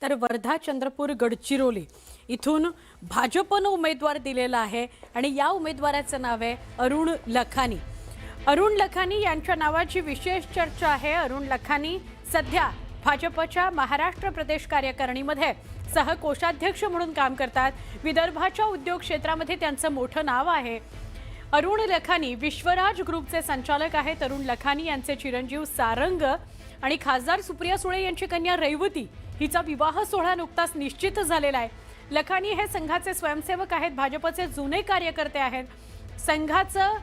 तर वर्धा, चंद्रपूर, गडचिरोली इथून भाजपनं उमेदवार दिलेला आहे आणि या उमेदवाराचं नाव आहे अरुण लखानी। अरुण लखानी यांच्या नावाची विशेष चर्चा आहे। अरुण लखानी सध्या भाजपच्या महाराष्ट्र प्रदेश कार्यकारिणीमध्ये सहकोषाध्यक्ष म्हणून काम करतात। विदर्भाच्या उद्योग क्षेत्रामध्ये त्यांचं मोठं नाव आहे। अरुण लखानी विश्वराज ग्रुपचे संचालक आहेत। अरुण लखानी यांचे चिरंजीव सारंग आणि खासदार सुप्रिया सुळे यांची कन्या रैवती हिचा विवाह सोहळा नुकताच निश्चित झालेला आहे। लखानी हे संघाचे स्वयंसेवक आहेत, भाजपचे जुने कार्यकर्ते आहेत। संघाचं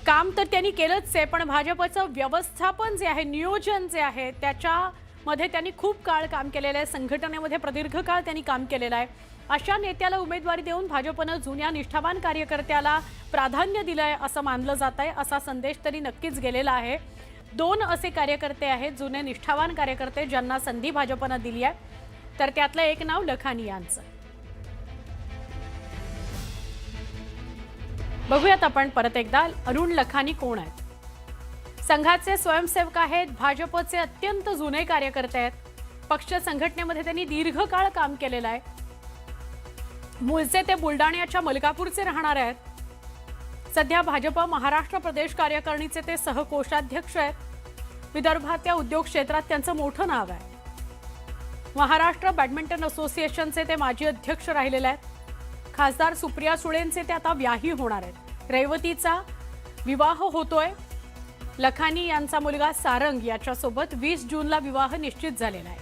काम तर त्यांनी केलंच आहे, पण भाजपचं व्यवस्थापन जे आहे, नियोजन जे आहे त्याच्यामध्ये त्यांनी खूप काळ काम केलेलं आहे। संघटनेमध्ये प्रदीर्घ काळ त्यांनी काम केलेलं आहे। अशा नेत्याला उमेदवारी देऊन भाजपनं जुन्या निष्ठावान कार्यकर्त्याला प्राधान्य दिलंय असं मानलं जात आहे। असा संदेश तरी नक्कीच गेलेला आहे। दोन असे कार्यकर्ते आहेत, जुने निष्ठावान कार्यकर्ते ज्यांना संधी भाजपनं दिली आहे, तर त्यातलं एक नाव लखानी यांचं। बघूयात आपण परत एकदा अरुण लखानी कोण आहेत। संघाचे स्वयंसेवक आहेत, भाजपचे अत्यंत जुने कार्यकर्ते आहेत। पक्ष संघटनेमध्ये त्यांनी दीर्घकाळ काम केलेलं आहे। मूळचे ते बुलढाण्याच्या मलकापूरचे राहणार आहेत। सध्या भाजप महाराष्ट्र प्रदेश कार्यकारिणीचे ते सहकोषाध्यक्ष आहेत। विदर्भाच्या उद्योग क्षेत्रात त्यांचं मोठं नाव आहे। महाराष्ट्र बॅडमिंटन असोसिएशनचे ते माजी अध्यक्ष राहिलेले आहेत। खासदार सुप्रिया सुळेंचे ते आता व्याही होणार आहेत। रैवतीचा विवाह होतोय। लखानी यांचा मुलगा सारंग याच्यासोबत 20 जूनला विवाह निश्चित झालेला आहे।